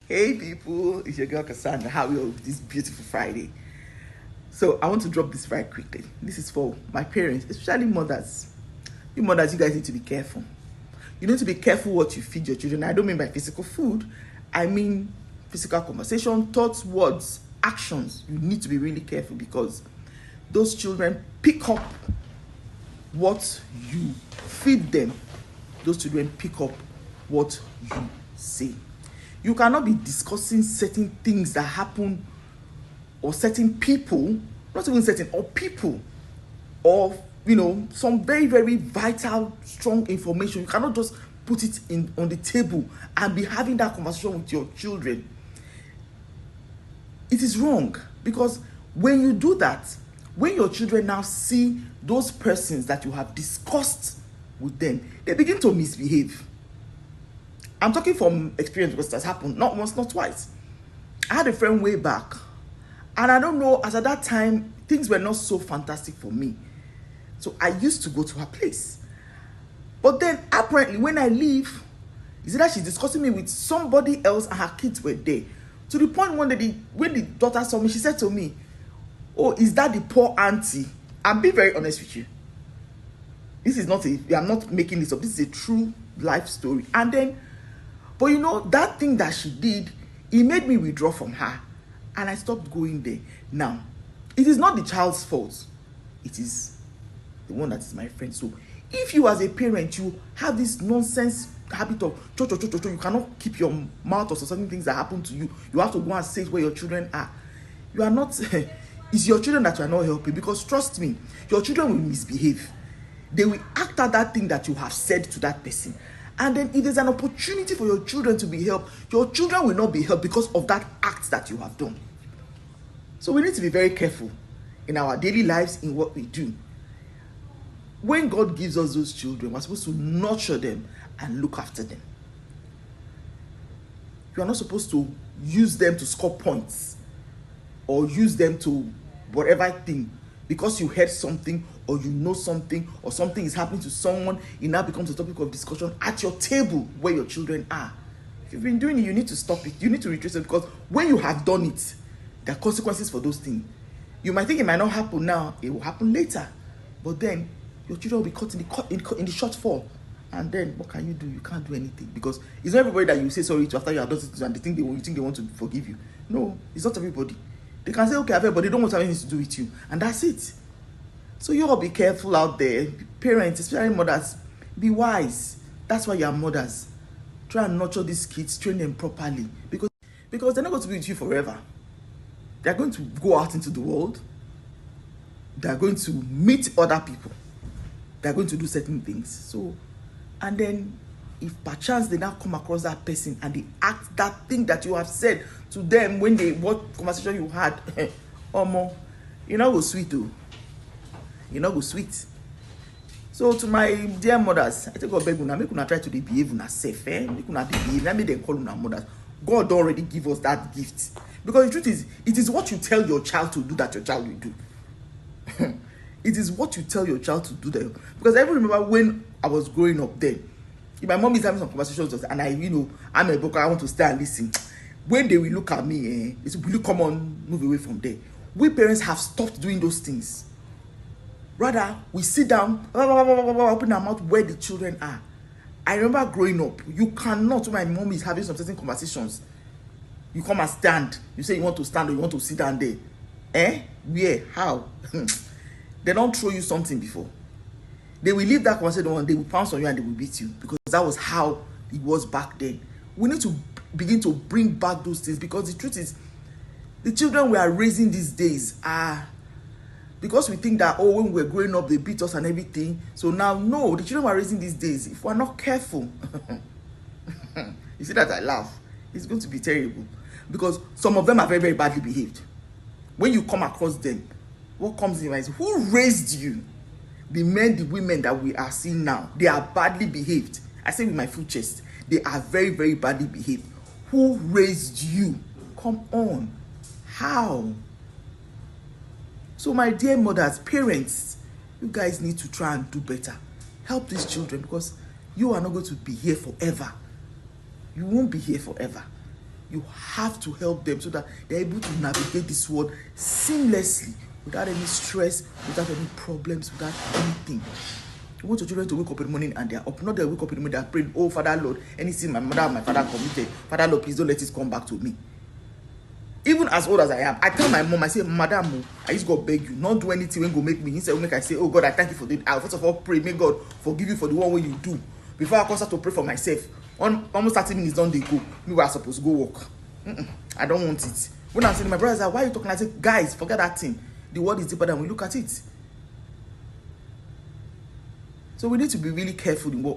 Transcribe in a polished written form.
Hey people, it's your girl Cassandra. How are you this beautiful Friday? So I want to drop this right quickly. This is for my parents, especially mothers. You mothers, you guys need to be careful. You need to be careful what you feed your children. I don't mean by physical food. I mean physical conversation, thoughts, words, actions. You need to be really careful because those children pick up what you feed them. Those children pick up what you say. You cannot be discussing certain things that happen or certain people, not even certain, or people, or some very, very vital, strong information. You cannot just put it in on the table and be having that conversation with your children. It is wrong because when you do that, when your children now see those persons that you have discussed with them, they begin to misbehave. I'm talking from experience because it has happened not once, not twice. I had a friend way back, and I don't know, as at that time, things were not so fantastic for me. So I used to go to her place. But then, apparently, when I leave, is it that she's discussing me with somebody else and her kids were there? To the point when the daughter saw me, she said to me, "Oh, is that the poor auntie?" I'm being very honest with you. I'm not making this up. This is a true life story. And then, but that thing that she did, it made me withdraw from her. And I stopped going there. Now, it is not the child's fault. It is the one that is my friend. So, if you as a parent, you have this nonsense habit of you cannot keep your mouth or certain things that happen to you. You have to go and say where your children are. You are not, it's your children that you are not helping. Because trust me, your children will misbehave. They will act out that thing that you have said to that person. And then if there's an opportunity for your children to be helped, your children will not be helped because of that act that you have done. So we need to be very careful in our daily lives, in what we do. When God gives us those children, we're supposed to nurture them and look after them. You are not supposed to use them to score points or use them to whatever thing. Because you heard something or you know something or something is happening to someone, it now becomes a topic of discussion at your table where your children are. If you've been doing it, you need to stop it. You need to retrace it, because when you have done it, there are consequences for those things. You might think it might not happen now, it will happen later. But then your children will be caught in the shortfall. And then what can you do? You can't do anything, because it's not everybody that you say sorry to after you have done it and you think they want to forgive you. No, it's not everybody. They can say, okay, I've heard, but they don't want to have anything to do with you. And that's it. So you all be careful out there. Parents, especially mothers, be wise. That's why you are mothers. Try and nurture these kids, train them properly. Because they're not going to be with you forever. They're going to go out into the world. They're going to meet other people. They're going to do certain things. So, and then if perchance they now come across that person and they act that thing that you have said to them when what conversation you had, go sweet too. Go sweet. So to my dear mothers, I take God beg una, make una try to behave una safe, make una behave. Let me then call una mothers. God already give us that gift. Because the truth is, it is what you tell your child to do that your child will do. It is what you tell your child to do that. Because I even remember when I was growing up then, if my mom is having some conversations and I'm a broker, I want to stay and listen. When they will look at me, they say, will you come on, move away from there? We parents have stopped doing those things. Rather, we sit down, open our mouth where the children are. I remember growing up, you cannot, when my mom is having some certain conversations, you come and stand. You say you want to stand or you want to sit down there. Where? How? They don't throw you something before. They will leave that conversation and they will pounce on you and they will beat you, because that was how it was back then. We need to begin to bring back those things, because the truth is, the children we are raising these days are, because we think that, when we were growing up, they beat us and everything. So now, no, the children we are raising these days, if we're not careful, you see that I laugh, it's going to be terrible. Because some of them are very, very badly behaved. When you come across them, what comes in your mind is, who raised you? The men, the women that we are seeing now, they are badly behaved. I say with my full chest, they are very, very badly behaved. Who raised you? Come on. How? So my dear mothers, parents, you guys need to try and do better. Help these children, because you are not going to be here forever. You won't be here forever. You have to help them so that they're able to navigate this world seamlessly, without any stress, without any problems, without anything. You want your children to wake up in the morning and they're up. Not they wake up in the morning, they're praying, oh, Father Lord, anything my mother and my father committed, Father Lord, please don't let it come back to me. Even as old as I am, I tell my mom, I say, Madam, I just go beg you, not do anything when go make me. Instead, make I say, oh God, I thank you for the. I first of all pray, may God forgive you for the one way you do. Before I come start to pray for myself, almost 30 minutes done they go. Me were supposed to go work. I don't want it. When I'm saying my brothers, why are you talking? I say, guys, forget that thing. The world is deeper than we look at it. So we need to be really careful in what